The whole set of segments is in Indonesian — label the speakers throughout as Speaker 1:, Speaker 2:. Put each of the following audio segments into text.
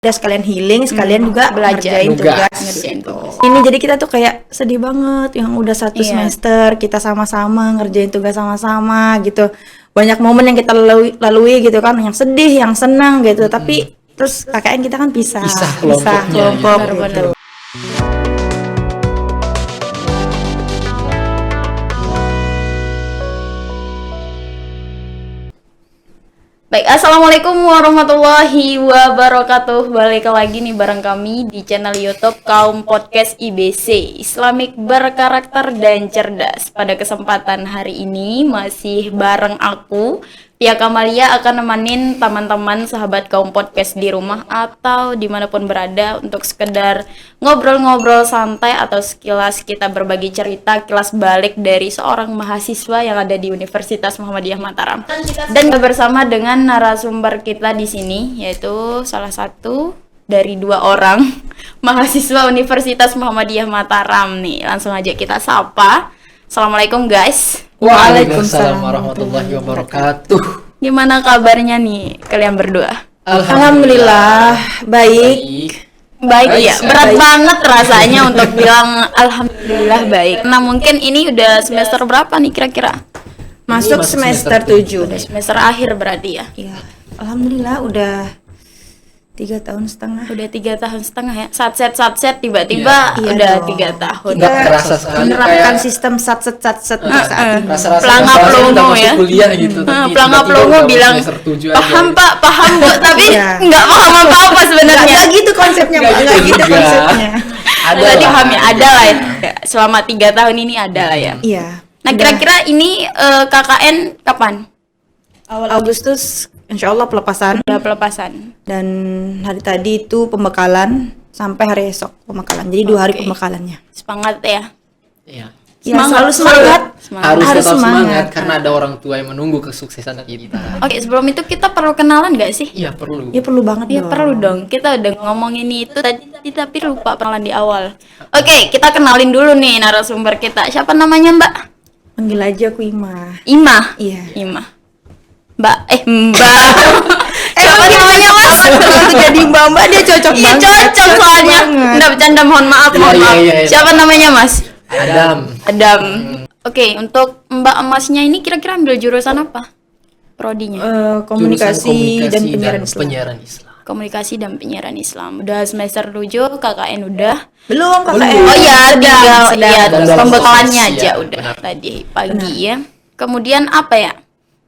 Speaker 1: Udah sekalian healing, sekalian juga
Speaker 2: belajar
Speaker 1: ngerjain tugas
Speaker 2: ngerjain
Speaker 1: gitu.
Speaker 2: tugas.
Speaker 1: Ini jadi kita tuh kayak sedih banget yang udah satu semester kita sama-sama ngerjain tugas sama-sama gitu. Banyak momen yang kita lalui gitu kan, yang sedih, yang senang gitu. Tapi terus KKN kita kan pisah kelompok gitu.
Speaker 2: Baik, assalamualaikum warahmatullahi wabarakatuh. Balik lagi nih bareng kami di channel YouTube Kaum Podcast IBC, Islamik berkarakter dan cerdas. Pada kesempatan hari ini masih bareng aku, Pia Kamalia, akan nemenin teman-teman sahabat Kaum Podcast di rumah atau dimanapun berada untuk sekedar ngobrol-ngobrol santai atau sekilas kita berbagi cerita kilas balik dari seorang mahasiswa yang ada di Universitas Muhammadiyah Mataram. Dan bersama dengan narasumber kita di sini, yaitu salah satu dari 2 orang mahasiswa Universitas Muhammadiyah Mataram nih. Langsung aja kita sapa. Assalamualaikum guys.
Speaker 3: Waalaikumsalam warahmatullahi wabarakatuh.
Speaker 2: Gimana kabarnya nih kalian berdua?
Speaker 1: Alhamdulillah baik.
Speaker 2: Baik ya, berat banget rasanya untuk bilang alhamdulillah baik. Nah mungkin ini udah semester berapa nih kira-kira?
Speaker 1: Masuk semester 7.
Speaker 2: Udah semester akhir berarti ya?
Speaker 1: Iya. Alhamdulillah udah 3,5 tahun.
Speaker 2: Udah 3 tahun setengah ya. Satset tiba-tiba
Speaker 1: Iya
Speaker 2: udah
Speaker 1: dong.
Speaker 2: 3 tahun.
Speaker 3: Nggak kerasa sekali
Speaker 1: Menerapkan
Speaker 3: kayak
Speaker 1: sistem satset untuk saat ini.
Speaker 3: rasa-rasa
Speaker 2: Pelangap
Speaker 3: bahasa
Speaker 2: lomo
Speaker 3: udah masuk
Speaker 2: ya.
Speaker 3: kuliah gitu. Tapi
Speaker 2: Pelangap
Speaker 3: tiba-tiba
Speaker 2: lomo
Speaker 3: udah
Speaker 2: bilang
Speaker 3: semester 7 aja.
Speaker 2: paham pak, paham bu, tapi
Speaker 1: Iya.
Speaker 2: nggak paham apa-apa sebenarnya.
Speaker 1: Nggak gitu konsepnya, Mbak.
Speaker 3: Nggak
Speaker 1: Nggak
Speaker 3: gitu
Speaker 1: gitu
Speaker 3: juga.
Speaker 1: konsepnya.
Speaker 3: Ada
Speaker 2: Tadi
Speaker 3: lah.
Speaker 2: paham ya, ada lah ya. Selama 3 tahun ini ada lah ya.
Speaker 1: Iya.
Speaker 2: Nah
Speaker 1: Udah
Speaker 2: kira-kira ini KKN kapan?
Speaker 1: awal Agustus insya Allah pelepasan,
Speaker 2: Udah pelepasan.
Speaker 1: dan hari tadi itu pembekalan sampai hari esok pembekalan. Jadi 2 hari
Speaker 2: Oke.
Speaker 1: pembekalannya.
Speaker 2: Semangat ya.
Speaker 3: Iya.
Speaker 1: Ya,
Speaker 2: Semangat.
Speaker 1: selalu semangat.
Speaker 3: Harus tetap
Speaker 1: semangat.
Speaker 3: semangat karena ada orang tua yang menunggu kesuksesan kita.
Speaker 2: Oke, sebelum itu kita perlu kenalan gak sih?
Speaker 3: Iya perlu.
Speaker 1: Ya perlu banget
Speaker 2: Ya
Speaker 1: dong.
Speaker 2: perlu dong. Kita udah ngomongin itu tadi tapi lupa kenalan di awal. Oke, kita kenalin dulu nih narasumber kita. Siapa namanya Mbak?
Speaker 1: Panggil aja aku Ima.
Speaker 2: Ima.
Speaker 1: Iya.
Speaker 2: Ima. Mbak. Siapa namanya Mas?
Speaker 1: Kalau jadi mbak dia cocok
Speaker 2: Iya
Speaker 1: banget.
Speaker 2: cocok soalnya.
Speaker 1: banget.
Speaker 2: Nggak bercanda, mohon maaf.
Speaker 3: Iya.
Speaker 2: Siapa namanya Mas?
Speaker 3: Adam.
Speaker 2: Adam. Oke, untuk Mbak Emasnya ini kira-kira ambil jurusan apa? Prodinya?
Speaker 1: Komunikasi dan penyiaran Islam.
Speaker 3: penyiaran Islam.
Speaker 2: Komunikasi dan penyiaran Islam. Udah semester 7, KKN udah.
Speaker 1: Belum KKN.
Speaker 2: Oh iya, tinggal
Speaker 1: sedang.
Speaker 2: ya
Speaker 3: Dalam
Speaker 2: pembekalannya
Speaker 3: proses,
Speaker 2: aja
Speaker 3: ya,
Speaker 2: udah
Speaker 3: benar.
Speaker 2: tadi pagi ya. Kemudian apa ya?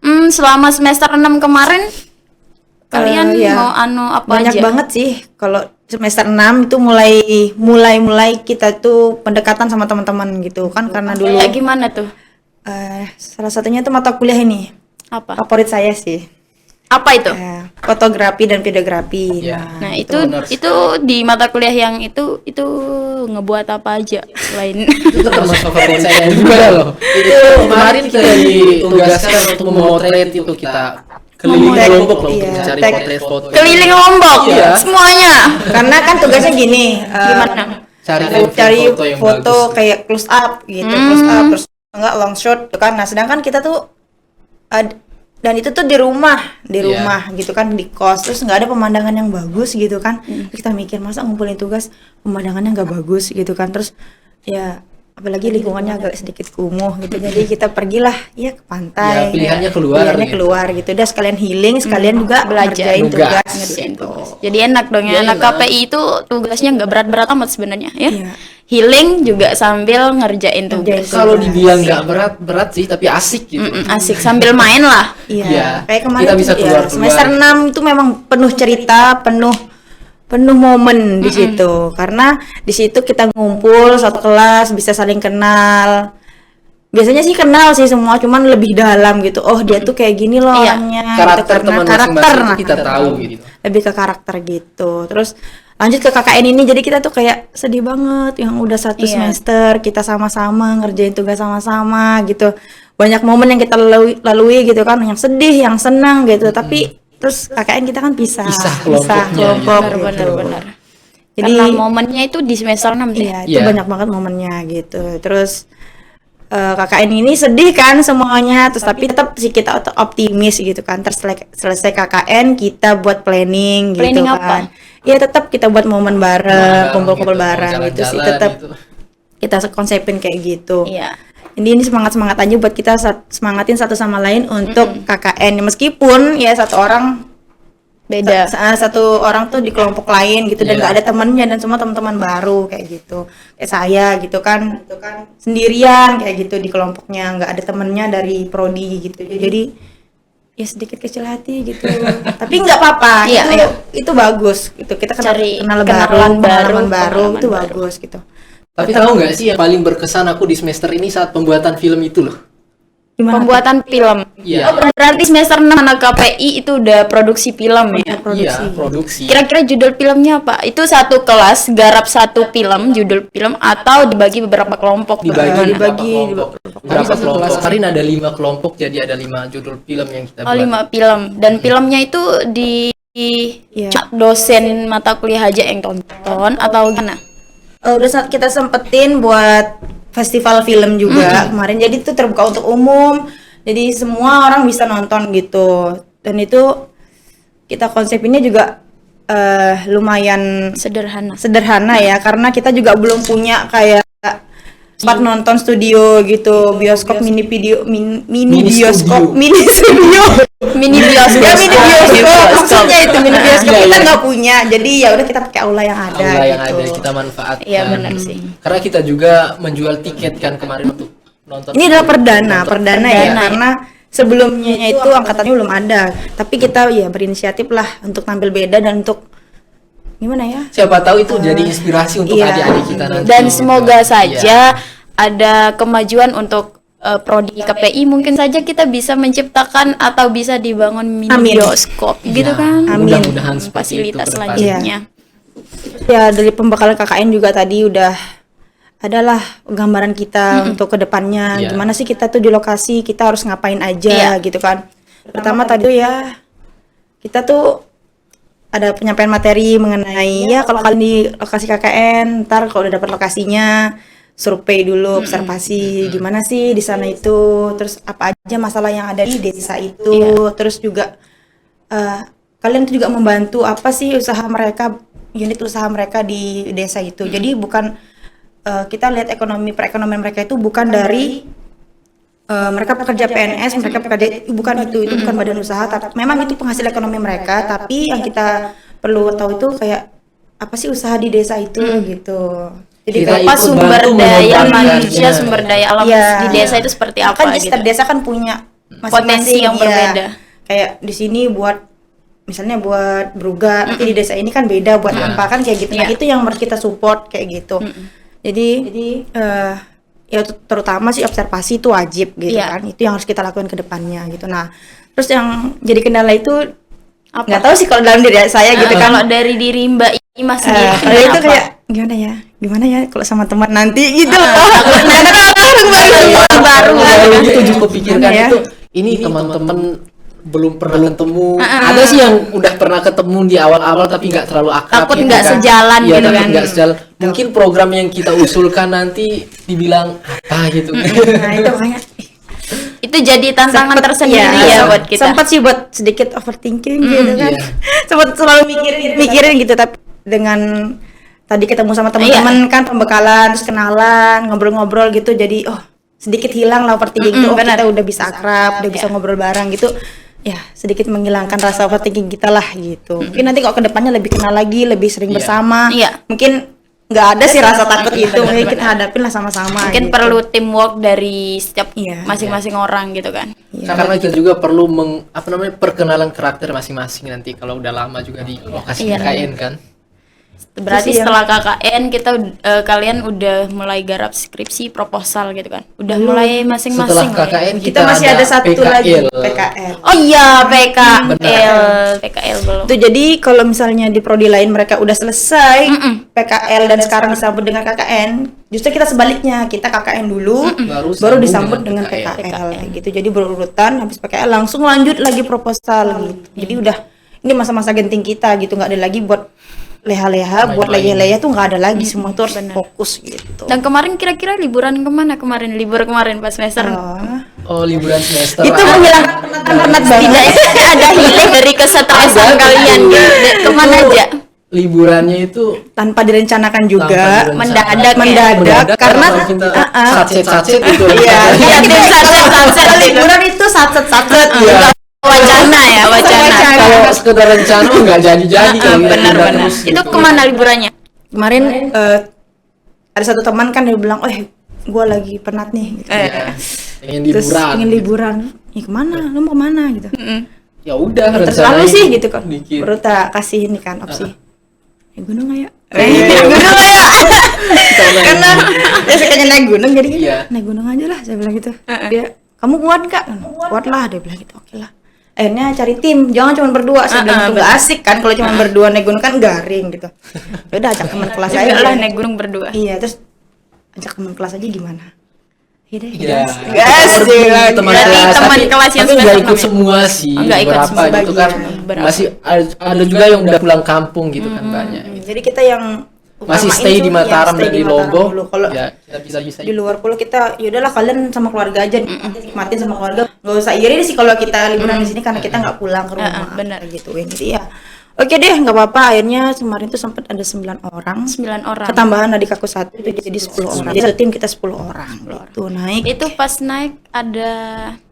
Speaker 2: Selama semester 6 kemarin kalian
Speaker 1: ya.
Speaker 2: mau apa
Speaker 1: Banyak
Speaker 2: aja?
Speaker 1: banget sih. Kalau semester 6 itu mulai kita tuh pendekatan sama teman-teman gitu kan, karena dulu
Speaker 2: Kayak gimana tuh?
Speaker 1: salah satunya tuh mata kuliah ini
Speaker 2: Apa?
Speaker 1: favorit saya sih.
Speaker 2: Apa itu?
Speaker 1: Fotografi dan videografi.
Speaker 3: Ya.
Speaker 2: Nah, itu
Speaker 3: benar.
Speaker 2: di mata kuliah yang itu ngebuat apa aja selain
Speaker 3: Itu termasuk favorit saya juga loh. Itu kemarin kita ditugaskan untuk memotret itu kita keliling
Speaker 1: Memotret,
Speaker 3: Lombok loh untuk
Speaker 1: iya.
Speaker 3: mencari
Speaker 1: Tag-
Speaker 3: potret foto.
Speaker 2: keliling Lombok
Speaker 3: Iya.
Speaker 2: semuanya.
Speaker 1: Karena kan tugasnya gini,
Speaker 2: Gimana?
Speaker 3: Cari
Speaker 1: foto,
Speaker 3: yang bagus.
Speaker 1: kayak close up gitu, close up terus enggak long shot gitu kan. Nah, sedangkan kita tuh dan itu tuh di rumah
Speaker 3: Iya.
Speaker 1: gitu kan, di kos, terus nggak ada pemandangan yang bagus gitu kan. Terus kita mikir masa ngumpulin tugas pemandangannya nggak bagus gitu kan, terus ya apalagi lingkungannya agak sedikit kumuh gitu. Jadi kita pergilah ya ke pantai.
Speaker 3: Ya, pilihannya keluar
Speaker 1: Pilihannya
Speaker 3: gitu.
Speaker 1: keluar gitu. Udah sekalian healing, sekalian juga
Speaker 2: Belajar.
Speaker 1: ngerjain
Speaker 3: Tugas.
Speaker 1: tugas
Speaker 2: Ngerjain
Speaker 1: gitu.
Speaker 2: tugas. Jadi enak dong ya,
Speaker 3: Iya,
Speaker 2: anak
Speaker 3: enak.
Speaker 2: KPI itu tugasnya nggak berat-berat amat sebenarnya ya.
Speaker 1: Iya.
Speaker 2: Healing juga sambil ngerjain tugas.
Speaker 3: Kalau dibilang nggak berat sih tapi asik gitu.
Speaker 2: Asik sambil main lah.
Speaker 1: Iya,
Speaker 3: Iya,
Speaker 1: kayak kemarin
Speaker 3: kita
Speaker 1: tuh,
Speaker 3: bisa
Speaker 1: ya,
Speaker 3: keluar-keluar.
Speaker 1: semester 6 itu memang penuh cerita, penuh momen di situ. Karena di situ kita ngumpul satu kelas, bisa saling kenal. Biasanya sih kenal sih semua, cuman lebih dalam gitu. Oh, dia tuh kayak gini loh
Speaker 2: Iya.
Speaker 1: orangnya.
Speaker 3: Karakter
Speaker 1: gitu, karena
Speaker 3: teman
Speaker 1: karakter
Speaker 3: masing-masing
Speaker 1: nah,
Speaker 3: itu kita tahu gitu.
Speaker 1: lebih ke karakter gitu. Terus lanjut ke KKN ini, jadi kita tuh kayak sedih banget yang udah satu
Speaker 2: Iya.
Speaker 1: semester kita sama-sama ngerjain tugas sama-sama gitu. Banyak momen yang kita lalui gitu kan, yang sedih, yang senang gitu. Tapi terus KKN kita kan pisah
Speaker 3: kelompoknya,
Speaker 1: kelompok
Speaker 2: Benar.
Speaker 1: gitu.
Speaker 2: Benar.
Speaker 1: Jadi
Speaker 2: Karena momennya itu di semester 6 ya.
Speaker 1: iya, itu
Speaker 3: Iya.
Speaker 1: banyak banget momennya gitu. Terus KKN ini sedih kan semuanya, terus tapi tetap sih kita optimis gitu kan. Terus selesai KKN kita buat planning gitu
Speaker 2: Planning
Speaker 1: kan.
Speaker 2: apa?
Speaker 1: ya tetap kita buat momen bareng, kumpul-kumpul
Speaker 3: gitu, mau
Speaker 1: bareng gitu sih,
Speaker 3: jalan-jalan
Speaker 1: tetap
Speaker 3: gitu.
Speaker 2: Iya.
Speaker 1: kita konsepin kayak gitu.
Speaker 2: Iya.
Speaker 1: Ini semangat aja buat kita semangatin satu sama lain untuk KKN, meskipun ya
Speaker 2: Beda.
Speaker 1: satu orang tuh di kelompok lain gitu dan
Speaker 3: Iya.
Speaker 1: nggak ada temennya dan semua teman-teman baru kayak gitu, kayak saya gitu kan sendirian kayak gitu di kelompoknya, nggak ada temennya dari prodi gitu, jadi ya sedikit kecil hati gitu tapi nggak apa-apa.
Speaker 2: Iya,
Speaker 1: itu bagus gitu, kita
Speaker 2: Cari
Speaker 1: kenal
Speaker 2: kenalan
Speaker 1: pengalaman
Speaker 2: baru,
Speaker 1: baru itu
Speaker 2: pengalaman
Speaker 1: bagus gitu.
Speaker 3: Tapi tahu nggak sih yang paling berkesan aku di semester ini saat pembuatan film itu loh.
Speaker 1: Gimana
Speaker 2: Pembuatan film.
Speaker 3: Iya.
Speaker 2: Oh, berarti semester 6 anak KPI itu udah produksi film ya?
Speaker 3: Iya, produksi.
Speaker 2: Kira-kira judul filmnya apa? Itu satu kelas garap satu film, judul film, atau dibagi beberapa kelompok?
Speaker 3: Dibagi
Speaker 1: Dibagi
Speaker 3: berapa kelompok? Kemarin ada 5 kelompok, jadi ada 5 judul film yang kita
Speaker 2: Oh,
Speaker 3: buat.
Speaker 2: 5 film. Dan filmnya itu
Speaker 1: Iya.
Speaker 2: cuma dosen mata kuliah aja yang tonton atau gimana?
Speaker 1: Udah saat kita sempetin buat festival film juga kemarin, jadi itu terbuka untuk umum, jadi semua orang bisa nonton gitu, dan itu kita konsepinnya juga lumayan sederhana ya, karena kita juga belum punya kayak tempat nonton studio gitu, bioskop mini bioskop mini studio
Speaker 2: Mini bioskop.
Speaker 1: ya mini bioskop maksudnya itu mini bioskop
Speaker 3: Iya,
Speaker 1: kita
Speaker 3: iya.
Speaker 1: nggak punya, jadi ya udah kita pakai aula yang ada
Speaker 3: Aula yang
Speaker 1: gitu.
Speaker 3: ada kita manfaatkan.
Speaker 2: Iya, benar sih.
Speaker 3: Karena kita juga menjual tiket kan kemarin untuk nonton.
Speaker 1: Ini adalah perdana ya,
Speaker 2: Perdana.
Speaker 1: karena sebelumnya itu angkatannya belum ada. Tapi kita ya berinisiatif lah untuk tampil beda dan untuk gimana ya?
Speaker 3: Siapa tahu itu jadi inspirasi untuk
Speaker 1: iya.
Speaker 3: adik-adik kita nanti.
Speaker 2: Dan
Speaker 3: gitu.
Speaker 2: semoga
Speaker 3: Iya.
Speaker 2: saja ada kemajuan untuk prodi KPI, mungkin saja kita bisa menciptakan atau bisa dibangun mini
Speaker 1: Amin.
Speaker 2: bioskop gitu
Speaker 3: Iya,
Speaker 2: kan.
Speaker 1: Amin.
Speaker 3: mudah-mudahan seperti
Speaker 2: Fasilitas
Speaker 3: itu ke depan.
Speaker 2: selanjutnya.
Speaker 1: Ya dari pembekalan KKN juga tadi udah adalah gambaran kita untuk kedepannya.
Speaker 3: Iya.
Speaker 1: Gimana sih kita tuh di lokasi, kita harus ngapain
Speaker 2: Iya.
Speaker 1: aja gitu kan. Pertama tadi tuh ya kita tuh ada penyampaian materi mengenai ya kalau kalian di lokasi KKN, ntar kalau udah dapat lokasinya survei dulu, observasi gimana sih di sana itu, terus apa aja masalah yang ada di desa itu, terus juga kalian tuh juga membantu apa sih usaha mereka, unit usaha mereka di desa itu. Jadi bukan kita lihat perekonomian mereka itu bukan dari mereka pekerja PNS, mereka pekerja bukan itu bukan badan usaha, tapi memang itu penghasil ekonomi mereka, tapi yang kita perlu tahu itu kayak apa sih usaha di desa itu gitu. Jadi
Speaker 3: Kita
Speaker 1: kayak
Speaker 2: Apa
Speaker 3: ikut
Speaker 2: sumber
Speaker 3: bantu
Speaker 2: daya
Speaker 3: mengembangkannya.
Speaker 2: manusia, sumber daya alam
Speaker 1: Iya.
Speaker 2: di desa itu seperti apa
Speaker 1: kan di
Speaker 2: gitu.
Speaker 1: setiap desa kan punya
Speaker 2: Potensi yang
Speaker 1: iya.
Speaker 2: berbeda.
Speaker 1: Kayak di sini buat misalnya buat beruga, nanti di desa ini kan beda buat apa kan kayak gitu. Nah,
Speaker 2: Iya.
Speaker 1: itu yang harus kita support kayak gitu. Jadi ya terutama sih observasi itu wajib gitu
Speaker 2: Iya.
Speaker 1: kan. Itu yang harus kita lakukan ke depannya gitu. Nah, terus yang jadi kendala itu
Speaker 2: Apa?
Speaker 1: nggak tahu sih kalau dalam diri saya gitu kan.
Speaker 2: Kalau dari diri Mbak Ima sendiri
Speaker 1: Kalau itu
Speaker 2: apa?
Speaker 1: kayak gimana ya kalau sama teman nanti gitu loh. Orang baru
Speaker 3: Kalau gitu juga pikirkan
Speaker 1: Gimana ya?
Speaker 3: itu ini teman-teman belum pernah ketemu. Ada sih yang udah pernah ketemu di awal-awal tapi nggak terlalu akrab.
Speaker 2: Takut
Speaker 3: gitu
Speaker 2: nggak
Speaker 3: kan.
Speaker 2: sejalan
Speaker 3: Iya,
Speaker 2: gitu
Speaker 3: takut
Speaker 2: kan.
Speaker 3: nggak sejalan. Mungkin program yang kita usulkan nanti dibilang apa gitu.
Speaker 1: Nah, itu makanya
Speaker 2: Itu jadi tantangan
Speaker 1: Sempet,
Speaker 2: tersendiri
Speaker 1: iya,
Speaker 2: ya buat kita.
Speaker 1: Sempat sih buat sedikit overthinking gitu kan.
Speaker 3: Iya.
Speaker 1: Sempat selalu mikirin gitu, tapi dengan tadi ketemu sama teman-teman kan pembekalan, terus kenalan, ngobrol-ngobrol gitu, jadi sedikit hilang lah overthinking itu.
Speaker 2: benar.
Speaker 1: Kita udah bisa akrab, udah bisa ngobrol bareng gitu. Ya, sedikit menghilangkan rasa overthinking kita lah gitu. Mungkin nanti kalau kedepannya lebih kenal lagi, lebih sering
Speaker 3: Iya.
Speaker 1: bersama.
Speaker 2: Iya.
Speaker 1: Mungkin nggak ada sih rasa takut itu, mungkin kita hadapin lah sama-sama.
Speaker 2: Mungkin
Speaker 1: gitu.
Speaker 2: perlu teamwork dari setiap
Speaker 1: Iya.
Speaker 2: masing-masing orang gitu kan.
Speaker 3: Karena kita juga perlu perkenalan karakter masing-masing nanti kalau udah lama juga di lokasi
Speaker 2: Iya.
Speaker 3: KKN kan.
Speaker 2: Berarti
Speaker 1: Terus yang-
Speaker 2: setelah KKN kita kalian udah mulai garap skripsi proposal gitu kan. Udah mulai
Speaker 3: Setelah
Speaker 2: masing-masing. lah ya.
Speaker 3: KKN
Speaker 1: Kita masih ada satu lagi
Speaker 3: PKL.
Speaker 1: PKL.
Speaker 2: Oh iya, PKL belum.
Speaker 1: Itu jadi kalau misalnya di prodi lain mereka udah selesai PKL dan sekarang disambut dengan KKN, justru kita sebaliknya, kita KKN dulu
Speaker 3: Baru
Speaker 1: baru
Speaker 3: sambung
Speaker 1: disambut
Speaker 3: dengan
Speaker 1: dengan
Speaker 3: PKL.
Speaker 1: PKL kayak gitu. Jadi berurutan, habis PKL langsung lanjut lagi proposal gitu. Jadi udah ini masa-masa genting kita gitu, nggak ada lagi buat leha-leha, buat
Speaker 3: Main-main.
Speaker 1: leha-leha tuh nggak ada lagi, semua tuh harus fokus gitu.
Speaker 2: Dan kemarin kira-kira liburan kemana kemarin? Libur kemarin pas semester.
Speaker 3: Oh, liburan semester.
Speaker 1: Itu menghilangkan penat banget.
Speaker 2: Setidaknya ada healing dari kesetresan kalian gitu. Kemana aja?
Speaker 3: liburannya itu
Speaker 1: tanpa direncanakan juga,
Speaker 3: Tanpa
Speaker 2: mendadak,
Speaker 1: mendadak karena
Speaker 3: kita
Speaker 1: uh-uh.
Speaker 3: sachet itu.
Speaker 1: Iya,
Speaker 2: Iya, tim satset
Speaker 1: liburan itu satset
Speaker 3: Iya.
Speaker 2: wacana ya, wacana.
Speaker 3: Kalau sekedar rencana mah nggak jadi-jadi kalau kita
Speaker 2: Benar.
Speaker 3: tunda terus
Speaker 2: Itu
Speaker 3: gitu.
Speaker 2: kemana liburannya?
Speaker 1: Kemarin ada satu teman kan dia bilang, gue lagi penat nih gitu.
Speaker 3: Iya. Pengen
Speaker 1: Terus
Speaker 3: liburan.
Speaker 1: ingin liburan, kemana? Lu mau kemana gitu?
Speaker 3: Ya udah
Speaker 1: Terserah lu
Speaker 3: rencanain
Speaker 1: sih gitu kan.
Speaker 3: dikit.
Speaker 1: Baru tak kasih ini kan opsi. Gunung nggak ya?
Speaker 2: Gunung ya.
Speaker 1: Karena dia sukanya naik gunung jadi gini,
Speaker 3: Iya.
Speaker 1: naik gunung aja lah saya bilang gitu. Dia, kamu kuat nggak? Kuat lah, dia bilang gitu. Oke lah. Akhirnya cari tim, jangan cuma berdua. Saya bilang itu nggak asik kan kalau cuma berdua naik gunung kan garing gitu. Ya udah ajak teman kelas aja.
Speaker 2: Juga lah naik gunung berdua.
Speaker 1: Iya, terus ajak teman kelas aja gimana? Iya deh.
Speaker 3: Iya.
Speaker 1: Gas, gila.
Speaker 3: Teman
Speaker 2: Berarti
Speaker 3: kelas,
Speaker 2: teman
Speaker 3: tapi-
Speaker 2: kelas yang
Speaker 3: tapi nggak
Speaker 2: semester
Speaker 3: ikut
Speaker 2: 6 ya?
Speaker 3: semua sih.
Speaker 2: Oh, nggak ikut
Speaker 3: beberapa
Speaker 2: semua,
Speaker 3: gitu kan.
Speaker 2: beberapa.
Speaker 3: Masih ada juga yang udah pulang kampung gitu kan banyak.
Speaker 1: Jadi kita yang
Speaker 3: Masih
Speaker 1: utamain
Speaker 3: stay
Speaker 1: tuh,
Speaker 3: di Mataram
Speaker 1: stay
Speaker 3: dan di
Speaker 1: Mataram
Speaker 3: Lombok.
Speaker 1: dulu. Kalau
Speaker 3: Ya, kita bisa
Speaker 1: di luar pulau kita ya udahlah kalian sama keluarga aja nikmatin sama keluarga, nggak usah iri sih kalau kita liburan di sini karena kita nggak pulang ke rumah.
Speaker 2: benar.
Speaker 1: Gituin jadi ya oke deh nggak apa-apa. Akhirnya kemarin tuh sempat ada 9 orang
Speaker 2: 9 orang.
Speaker 1: ketambahan adik aku satu itu jadi 10 orang, jadi satu tim kita 10 orang gitu naik.
Speaker 2: Itu pas naik ada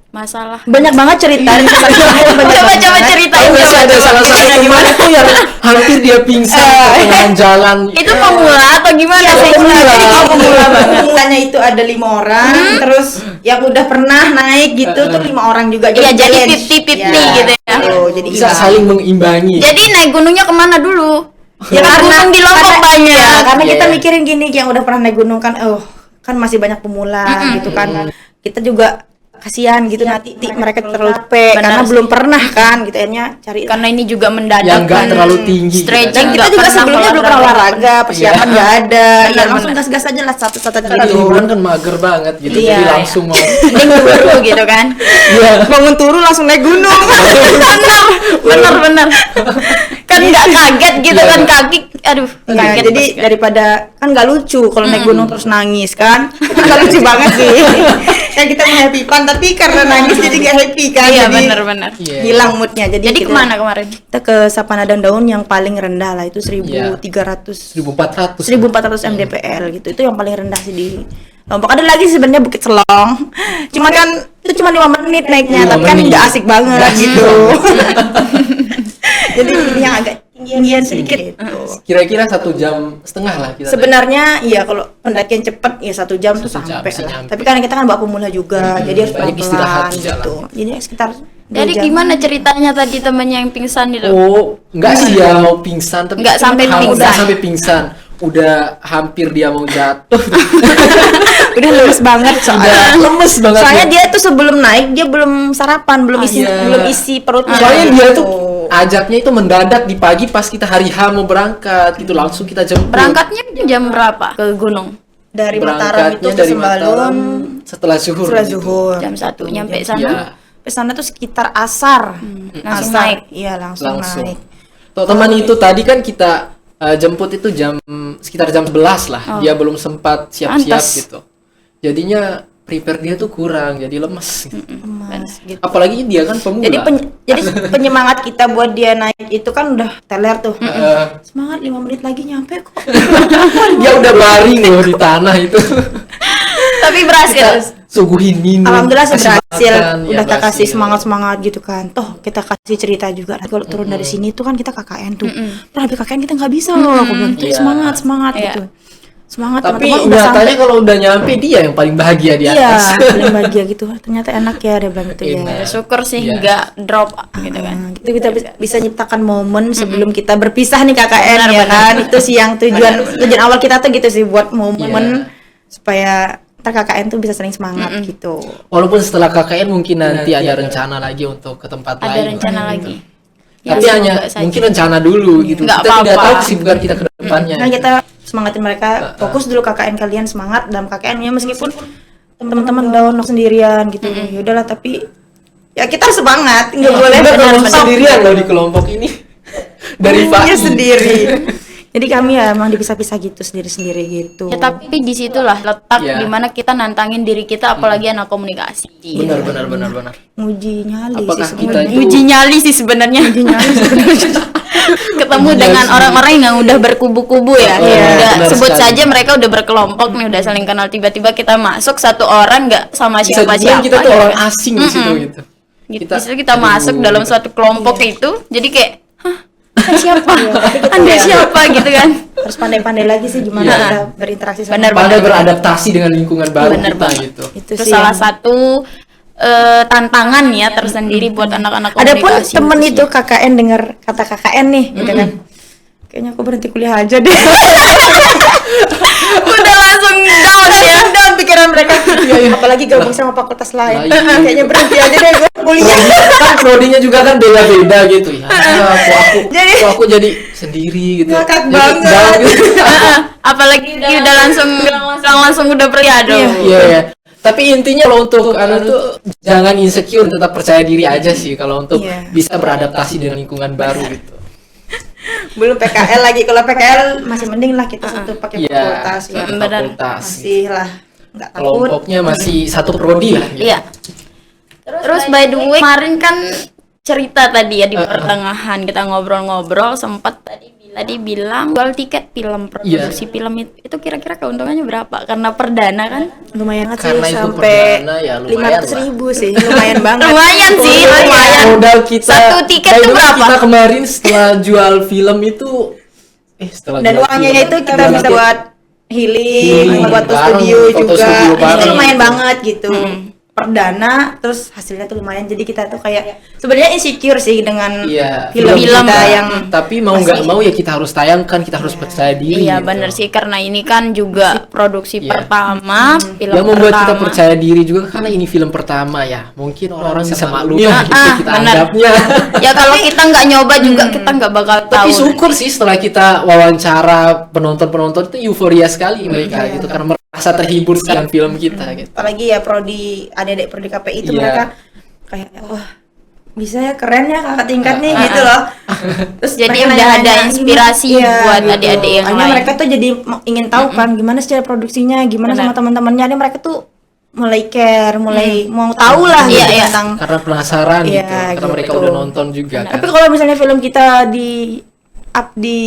Speaker 2: masalah.
Speaker 1: Banyak banget cerita.
Speaker 2: Coba ceritain.
Speaker 3: Masih ada salah satu teman itu yang hampir dia pingsan di tengah jalan.
Speaker 2: Itu pemula atau gimana
Speaker 1: Iya,
Speaker 2: sih?
Speaker 1: pemula.
Speaker 2: Jadi
Speaker 1: Jadi
Speaker 2: kamu pemula banget.
Speaker 1: pemulanya itu ada 5 orang, terus yang udah pernah naik gitu tuh 5 orang juga.
Speaker 2: Iya, jadi
Speaker 1: challenge.
Speaker 2: 50-50
Speaker 1: Iya,
Speaker 2: gitu ya.
Speaker 1: jadi
Speaker 3: Bisa
Speaker 1: imbang.
Speaker 3: saling mengimbangi.
Speaker 2: Jadi naik gunungnya kemana dulu?
Speaker 1: Ya
Speaker 2: Gunung di Lombok banyak.
Speaker 1: Ya, karena kita
Speaker 3: Iya.
Speaker 1: mikirin gini, yang udah pernah naik gunung kan, kan masih banyak pemula gitu kan. Kita juga kasihan gitu nanti mereka terlalu capek
Speaker 2: Benar
Speaker 1: karena
Speaker 2: sih.
Speaker 1: belum pernah kan gitu, akhirnya cari.
Speaker 2: Karena ini juga mendadak.
Speaker 3: Yang nggak
Speaker 2: kan.
Speaker 3: terlalu tinggi gitu.
Speaker 2: Stretching
Speaker 1: Dan kita
Speaker 2: nggak
Speaker 1: juga
Speaker 2: pernah
Speaker 1: sebelumnya belum pernah olahraga, persiapan
Speaker 3: Iya.
Speaker 1: nggak ada, ya
Speaker 2: Benar,
Speaker 1: langsung
Speaker 2: benar.
Speaker 1: gas-gas aja lah satu-satu
Speaker 3: Karena
Speaker 1: gitu.
Speaker 3: liburan kan mager banget gitu.
Speaker 1: Iya,
Speaker 3: Jadi
Speaker 1: iya.
Speaker 3: langsung mau.
Speaker 2: Mending buru gitu kan.
Speaker 3: Iya.
Speaker 1: Bangun turun langsung naik gunung.
Speaker 2: Bener. Kan nggak kaget gitu
Speaker 3: Iya.
Speaker 2: kan kaki. Aduh.
Speaker 1: Nah,
Speaker 2: kaget
Speaker 1: jadi
Speaker 2: pas-
Speaker 1: daripada kan nggak lucu kalau naik gunung terus nangis kan, itu nggak lucu banget sih. Kayak kita mau happy fun tapi karena nangis jadi nggak happy kan,
Speaker 2: Iya,
Speaker 1: jadi
Speaker 2: bener.
Speaker 3: Iya.
Speaker 1: hilang moodnya. Jadi
Speaker 2: Jadi
Speaker 1: kita,
Speaker 2: kemana kemarin?
Speaker 1: Kita ke Sapanadang Daun yang paling rendah lah, itu 1.300
Speaker 3: 1400.
Speaker 1: 1.400 mdpl gitu, itu yang paling rendah sih di Lombok. Ada lagi sebenarnya Bukit Selong, cuma kan itu cuma 5 menit naiknya,
Speaker 3: 5
Speaker 1: tapi kan
Speaker 3: menit.
Speaker 1: nggak asik banget
Speaker 3: Nggak asik
Speaker 1: gitu. Jadi ini yang agak tinggian sedikit gitu.
Speaker 3: Kira-kira 1,5 jam lah kita.
Speaker 1: Sebenarnya iya kalau pendakian cepat ya 1 jam tuh
Speaker 3: 1 jam
Speaker 1: sampai
Speaker 3: bisa
Speaker 1: lah.
Speaker 3: nyampe.
Speaker 1: Tapi kan kita kan bawa pemula juga, jadi harus
Speaker 3: banyak istirahat
Speaker 1: pelan-pelan
Speaker 3: di jalan.
Speaker 1: gitu. Jadi sekitar 2
Speaker 2: Jadi
Speaker 1: jam.
Speaker 2: gimana ceritanya tadi temennya yang pingsan itu?
Speaker 3: Oh, enggak sih ya mau pingsan tapi
Speaker 2: Nggak sampai
Speaker 3: udah
Speaker 2: pingsan.
Speaker 3: sampai pingsan. Udah hampir dia mau jatuh.
Speaker 1: Udah lemes banget soalnya.
Speaker 3: Udah lemes banget.
Speaker 1: Soalnya
Speaker 3: dia.
Speaker 1: dia tuh sebelum naik dia belum sarapan, belum isi
Speaker 3: iya.
Speaker 1: belum isi perutnya.
Speaker 3: Soalnya dia
Speaker 1: gitu.
Speaker 3: tuh ajaknya itu mendadak di pagi pas kita hari H mau berangkat gitu langsung kita jemput.
Speaker 2: Berangkatnya jam berapa ke gunung?
Speaker 1: dari Mataram itu
Speaker 3: Berangkatnya
Speaker 1: ke
Speaker 3: dari
Speaker 1: Sembalun
Speaker 3: Mataram setelah zuhur.
Speaker 1: setelah
Speaker 3: gitu.
Speaker 1: zuhur.
Speaker 2: Jam 1 nyampe
Speaker 3: Iya.
Speaker 2: sana.
Speaker 1: Sampai sana tuh sekitar asar.
Speaker 2: Langsung
Speaker 1: Asar.
Speaker 2: naik.
Speaker 1: Iya, langsung naik.
Speaker 3: Tuh, teman itu tadi kan kita jemput itu sekitar jam 11 lah. Dia belum sempat siap-siap
Speaker 2: Pantas.
Speaker 3: gitu. Jadinya prepare dia tuh kurang, jadi lemes.
Speaker 1: Mas, gitu.
Speaker 3: Apalagi dia kan pemula.
Speaker 1: Jadi penyemangat kita buat dia naik itu kan udah teler tuh.
Speaker 3: Eh,
Speaker 1: Semangat 5 menit lagi nyampe kok.
Speaker 3: dia udah baring loh di tanah itu.
Speaker 2: Tapi berhasil.
Speaker 3: Suguhin minum.
Speaker 1: Alhamdulillah sih
Speaker 3: kasih
Speaker 1: berhasil.
Speaker 3: makan, ya
Speaker 1: Udah kita kasih
Speaker 3: berhasil.
Speaker 1: semangat gitu kan. Toh kita kasih cerita juga. Nanti kalau turun dari sini tuh kan kita KKN tuh. Nah, habis KKN kita nggak bisa loh. Aku bilang, "Tuh,
Speaker 3: Iya.
Speaker 1: semangat
Speaker 2: Iya.
Speaker 1: gitu. Semangat
Speaker 3: Tapi
Speaker 1: teman-teman udah sampai.
Speaker 3: nyatanya kalau udah nyampe dia yang paling bahagia di
Speaker 1: Iya,
Speaker 3: atas.
Speaker 1: paling bahagia gitu. Ternyata enak ya dia bilang gitu ya.
Speaker 3: Enak.
Speaker 2: Syukur sih
Speaker 3: Iya.
Speaker 2: nggak drop gitu kan.
Speaker 1: Itu kita bisa nyiptakan momen sebelum kita berpisah nih KKN ya kan. Itu sih yang tujuan awal kita tuh gitu sih, buat momen supaya ntar KKN tuh bisa sering semangat gitu.
Speaker 3: Walaupun setelah KKN mungkin nanti ada rencana lagi untuk ke tempat
Speaker 2: Ada
Speaker 3: lain.
Speaker 2: rencana lagi.
Speaker 3: Tapi
Speaker 2: Ya,
Speaker 3: hanya
Speaker 2: semoga saja.
Speaker 3: mungkin rencana dulu gitu.
Speaker 2: Nggak
Speaker 3: Kita tidak
Speaker 2: apa-apa.
Speaker 3: tahu kesibukan kita ke depannya.
Speaker 1: Nah kita semangatin mereka, fokus dulu KKN kalian, semangat dalam KKN-nya meskipun teman-teman down sendirian gitu. Ya udahlah, tapi ya kita harus semangat, nggak boleh
Speaker 3: Kita promosi
Speaker 1: menonton.
Speaker 3: sendirian loh di kelompok ini. Dari
Speaker 1: Punya
Speaker 3: Pak
Speaker 1: sendiri. Jadi kami ya emang dipisah-pisah gitu sendiri-sendiri gitu.
Speaker 2: Ya tapi disitulah letak
Speaker 3: Iya.
Speaker 2: dimana kita nantangin diri kita, apalagi anak komunikasi.
Speaker 3: Benar.
Speaker 1: Nguji nyali
Speaker 3: Apakah
Speaker 1: sih
Speaker 3: kita
Speaker 1: sebenarnya.
Speaker 3: itu
Speaker 2: Uji nyali sih sebenarnya. Ketemu dengan orang-orang yang udah berkubu-kubu ya.
Speaker 3: Oh,
Speaker 2: Ya, udah
Speaker 3: benar
Speaker 2: sebut
Speaker 3: sekali.
Speaker 2: saja mereka udah berkelompok nih, udah saling kenal, tiba-tiba kita masuk satu orang nggak sama
Speaker 3: bisa dibilang
Speaker 2: siapa-siapa.
Speaker 3: kita tuh
Speaker 2: gitu
Speaker 3: orang
Speaker 2: kan.
Speaker 3: asing di situ gitu.
Speaker 2: Gitu. Kita masuk dalam suatu kelompok itu, jadi kayak Anda siapa?
Speaker 1: Iya, tapi kita
Speaker 2: Anda
Speaker 1: ya
Speaker 2: siapa gitu kan?
Speaker 1: harus pandai-pandai lagi sih gimana
Speaker 3: Iya.
Speaker 1: kita berinteraksi sama
Speaker 2: Benar,
Speaker 3: Pandai beradaptasi dengan lingkungan baru
Speaker 2: Benar
Speaker 3: kita
Speaker 2: banget.
Speaker 3: gitu.
Speaker 1: itu
Speaker 2: Terus
Speaker 1: sih
Speaker 2: salah
Speaker 1: yang-
Speaker 2: satu tantangan ya tersendiri buat anak-anak
Speaker 1: ada pun
Speaker 2: komunikasi
Speaker 1: temen
Speaker 2: gitu
Speaker 1: itu
Speaker 2: sih.
Speaker 1: KKN dengar kata KKN nih gitu kan, kayaknya aku berhenti kuliah aja deh.
Speaker 2: Udah langsung down ya.
Speaker 1: Down pikiran mereka, apalagi gabung sama fakultas lain,
Speaker 3: Iya.
Speaker 1: kayaknya berhenti aja deh gue kuliah.
Speaker 3: Kan prodinya juga kan beda-beda gitu ya.
Speaker 1: Jadi-
Speaker 3: Aku jadi sendiri gitu.
Speaker 1: Ngakak
Speaker 3: Jadi
Speaker 1: banget.
Speaker 3: down gitu.
Speaker 2: Apalagi udah langsung udah pergi aduh.
Speaker 3: Iya ya. Tapi intinya kalau untuk anak tuh jangan insecure, tetap percaya diri aja sih kalau untuk
Speaker 1: Iya.
Speaker 3: bisa beradaptasi dengan lingkungan baru gitu.
Speaker 1: Belum PKL lagi, kalau PKL masih mending lah kita satu pakai
Speaker 3: Iya,
Speaker 1: fakultas ya,
Speaker 3: satu
Speaker 2: benar.
Speaker 3: fakultas.
Speaker 1: masih lah nggak takut.
Speaker 3: Kelompoknya masih satu prodi lah gitu.
Speaker 2: Iya. Terus by the way, kemarin kan cerita tadi ya di pertengahan kita ngobrol-ngobrol sempat tadi bilang jual tiket film, produksi film itu kira-kira keuntungannya berapa? Karena perdana kan?
Speaker 1: Lumayan banget
Speaker 3: Karena
Speaker 1: sih,
Speaker 3: itu
Speaker 1: sampai
Speaker 3: perdana ya lumayan
Speaker 1: 500.000 sih, lumayan banget.
Speaker 2: Lumayan sih, lumayan.
Speaker 3: Modal kita
Speaker 2: Satu tiket
Speaker 3: by the
Speaker 2: tuh
Speaker 3: way,
Speaker 2: berapa?
Speaker 3: Kita kemarin setelah jual film itu setelah
Speaker 1: Dan
Speaker 3: jual
Speaker 1: uangnya
Speaker 3: film,
Speaker 1: itu kita
Speaker 3: jual
Speaker 1: bisa
Speaker 3: tiket.
Speaker 1: buat healing,
Speaker 3: Healing,
Speaker 1: buat
Speaker 3: bareng,
Speaker 1: studio
Speaker 3: foto
Speaker 1: juga.
Speaker 3: studio
Speaker 1: Itu
Speaker 3: bareng.
Speaker 1: lumayan banget gitu. Perdana, terus hasilnya tuh lumayan. Jadi kita tuh kayak sebenarnya insecure sih dengan
Speaker 3: Iya,
Speaker 1: film kita
Speaker 3: kita.
Speaker 1: yang
Speaker 3: Tapi mau nggak mau ya kita harus tayangkan, kita harus percaya diri.
Speaker 2: Iya
Speaker 3: gitu.
Speaker 2: bener sih, karena ini kan juga produksi
Speaker 3: Iya.
Speaker 2: pertama, film
Speaker 3: Yang membuat kita
Speaker 2: pertama.
Speaker 3: percaya diri juga karena ini film pertama ya. Mungkin orang bisa maklum
Speaker 2: Ah,
Speaker 3: gitu
Speaker 2: ah,
Speaker 3: kita
Speaker 2: bener.
Speaker 3: anggapnya.
Speaker 2: Ya kalau kita nggak nyoba juga kita nggak bakal tahu.
Speaker 3: Tapi syukur sih setelah kita wawancara penonton-penonton itu euforia sekali mereka gitu karena merasa terhibur dengan film kita gitu.
Speaker 1: apalagi ya prodi adik-adik prodi KPI itu
Speaker 3: Iya.
Speaker 1: mereka kayak wah bisa ya, keren ya kakak tingkat nih gitu loh. Terus
Speaker 2: Jadi
Speaker 1: mereka
Speaker 2: udah
Speaker 1: nanya-nanya,
Speaker 2: ada inspirasi
Speaker 1: iya,
Speaker 2: buat
Speaker 1: gitu.
Speaker 2: adik-adik yang
Speaker 1: Akhirnya
Speaker 2: lain.
Speaker 1: mereka tuh jadi ingin tahu kan gimana secara produksinya, gimana sama teman-temannya. Jadi mereka tuh mulai care, mulai mau tahu lah
Speaker 2: Iya,
Speaker 1: gitu
Speaker 2: iya.
Speaker 1: tentang.
Speaker 3: Karena penasaran
Speaker 1: Iya,
Speaker 3: gitu. Karena mereka
Speaker 1: gitu.
Speaker 3: udah nonton juga kan.
Speaker 1: Tapi kalau misalnya film kita di up di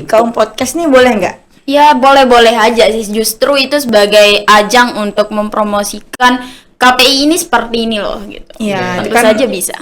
Speaker 1: Kaum Podcast nih boleh nggak?
Speaker 2: Ya boleh-boleh aja sih, justru itu sebagai ajang untuk mempromosikan KPI ini seperti ini loh gitu.
Speaker 1: Iya,
Speaker 2: Tentu
Speaker 1: itu kan
Speaker 2: saja bisa.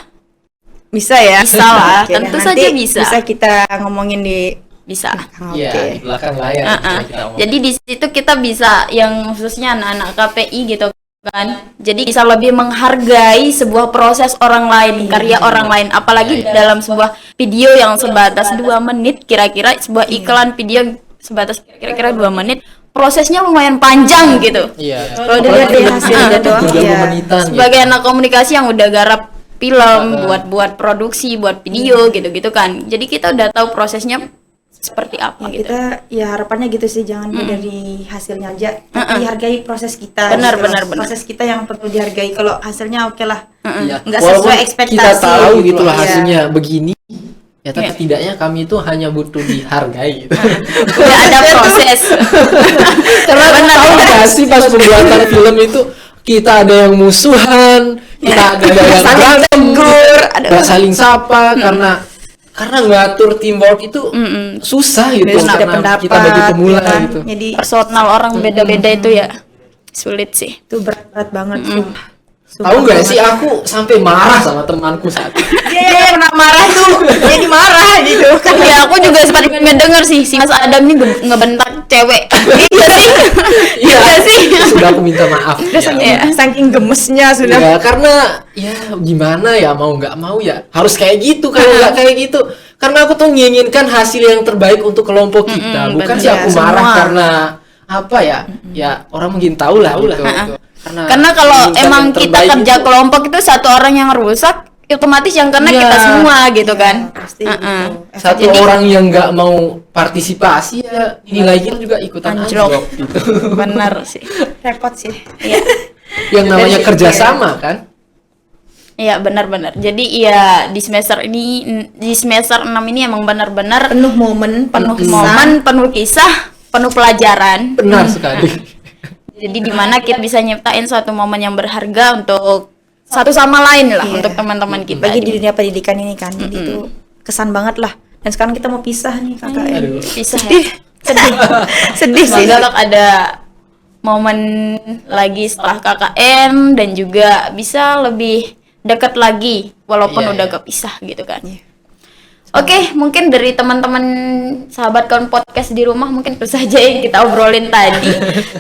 Speaker 1: Bisa ya?
Speaker 2: Bisa lah,
Speaker 1: Oke,
Speaker 2: tentu
Speaker 1: nanti
Speaker 2: saja bisa.
Speaker 1: Bisa kita ngomongin di
Speaker 2: Bisa.
Speaker 1: Oke.
Speaker 3: Iya, di belakang layar
Speaker 2: Ah,
Speaker 3: bisa
Speaker 2: ah.
Speaker 3: kita ngomong.
Speaker 2: Jadi di situ kita bisa yang khususnya anak-anak KPI gitu kan. Jadi bisa lebih menghargai sebuah proses orang lain, karya orang lain, apalagi
Speaker 3: Iya, iya.
Speaker 2: dalam sebuah video yang sebatas 2 menit kira-kira, sebuah iklan video sebatas kira-kira 2 menit, prosesnya lumayan panjang gitu.
Speaker 3: Iya.
Speaker 1: Kalau dilihat dari hasilnya doang,
Speaker 3: 30
Speaker 1: iya.
Speaker 3: menitan gitu.
Speaker 2: Sebagai anak komunikasi yang udah garap film, buat produksi, buat video gitu-gitu kan. Jadi kita udah tahu prosesnya seperti apa gitu.
Speaker 1: Kita ya harapannya gitu sih, jangan dari hasilnya aja, tapi hargai proses kita.
Speaker 2: Benar,
Speaker 1: gitu.
Speaker 2: benar, benar.
Speaker 1: Proses kita yang perlu dihargai. Kalau hasilnya oke lah,
Speaker 3: Iya.
Speaker 1: nggak
Speaker 3: Walaupun
Speaker 1: sesuai ekspektasi.
Speaker 3: kita tahu
Speaker 1: gitu
Speaker 3: gitu lah
Speaker 1: loh, iya.
Speaker 3: hasilnya begini. Ya tapi
Speaker 2: Iya.
Speaker 3: setidaknya kami itu hanya butuh dihargai gitu.
Speaker 2: Udah ada proses.
Speaker 3: Karena tahu nggak sih pas pembuatan film itu kita ada yang musuhan, kita ada yang berantem, nggak saling sapa karena ngatur teamwork itu susah gitu.
Speaker 1: Terus ada
Speaker 3: Karena
Speaker 1: pendapat
Speaker 3: kita bagi pemula
Speaker 1: ya kan?
Speaker 3: gitu.
Speaker 1: Jadi
Speaker 2: Personal orang beda-beda itu ya sulit sih.
Speaker 1: itu berat banget sumpah.
Speaker 3: Tahu nggak sih aku sampai marah sama temanku saat itu.
Speaker 1: Dia pernah marah tuh, jadi marah gitu kan.
Speaker 2: Ya aku juga sempat ngedenger sih si Mas Adam ini ngebentak cewek. Iya sih.
Speaker 3: Iya
Speaker 2: sih.
Speaker 3: Sudah aku minta maaf.
Speaker 1: Udah
Speaker 3: Ya.
Speaker 1: saking gemesnya sudah.
Speaker 3: Ya karena ya gimana ya mau nggak mau ya harus kayak gitu, kalau nggak kayak gitu karena aku tuh menginginkan hasil yang terbaik untuk kelompok kita, bukan
Speaker 2: bener.
Speaker 3: sih aku
Speaker 2: Ya,
Speaker 3: marah
Speaker 2: semua.
Speaker 3: karena apa ya ya orang mungkin tahu lah gitu.
Speaker 2: Karena kalau
Speaker 3: menginginkan
Speaker 2: emang
Speaker 3: yang
Speaker 2: kita
Speaker 3: terbaik
Speaker 2: kerja
Speaker 3: itu-
Speaker 2: kelompok itu satu orang yang rusak, otomatis yang kena
Speaker 3: Iya.
Speaker 2: kita semua gitu kan.
Speaker 1: Pasti
Speaker 2: Heeh.
Speaker 1: gitu.
Speaker 3: satu
Speaker 2: Jadi-
Speaker 3: orang yang nggak mau partisipasi ya nilai kita juga ikutan
Speaker 2: Anjlok.
Speaker 3: anjlok gitu.
Speaker 2: Benar sih.
Speaker 1: Repot sih.
Speaker 2: Iya.
Speaker 3: Yang namanya
Speaker 1: Dari-
Speaker 3: kerjasama kan.
Speaker 2: Iya, benar-benar. Jadi ya di semester 6 ini emang benar-benar
Speaker 1: Penuh momen,
Speaker 2: penuh momen, penuh kisah, penuh pelajaran.
Speaker 3: Benar sekali.
Speaker 2: Jadi di mana kita bisa nyiptain suatu momen yang berharga untuk satu sama lain lah, untuk teman-teman kita.
Speaker 1: bagi di dunia pendidikan ini kan. Jadi itu kesan banget lah. Dan sekarang kita mau pisah nih kakak.
Speaker 3: Aduh.
Speaker 2: Pisah ya.
Speaker 1: Sedih sih.
Speaker 2: Semoga ada momen lagi setelah KKN dan juga bisa lebih dekat lagi walaupun
Speaker 3: Iya,
Speaker 2: udah
Speaker 3: iya.
Speaker 2: kepisah gitu kan. Oke, mungkin dari teman-teman sahabat kawan podcast di rumah mungkin itu saja yang kita obrolin tadi.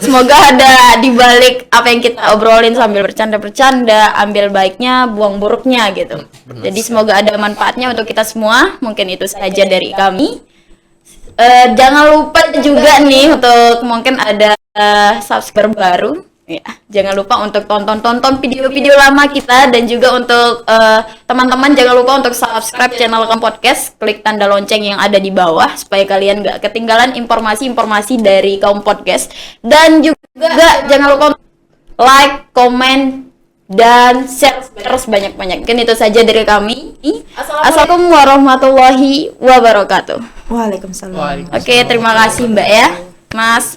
Speaker 2: Semoga ada di balik apa yang kita obrolin sambil bercanda-bercanda, ambil baiknya, buang buruknya gitu. Jadi semoga ada manfaatnya untuk kita semua. Mungkin itu saja dari kami. Jangan lupa juga nih untuk mungkin ada subscriber baru. Ya, jangan lupa untuk tonton video-video lama kita dan juga untuk teman-teman jangan lupa untuk subscribe channel Kaum Podcast, klik tanda lonceng yang ada di bawah supaya kalian gak ketinggalan informasi-informasi dari Kaum Podcast dan juga jangan lupa like, comment, dan share banyak-banyak. Mungkin itu saja dari kami. Assalamualaikum warahmatullahi wabarakatuh.
Speaker 1: Waalaikumsalam.
Speaker 2: Oke, terima kasih Mbak ya, Mas.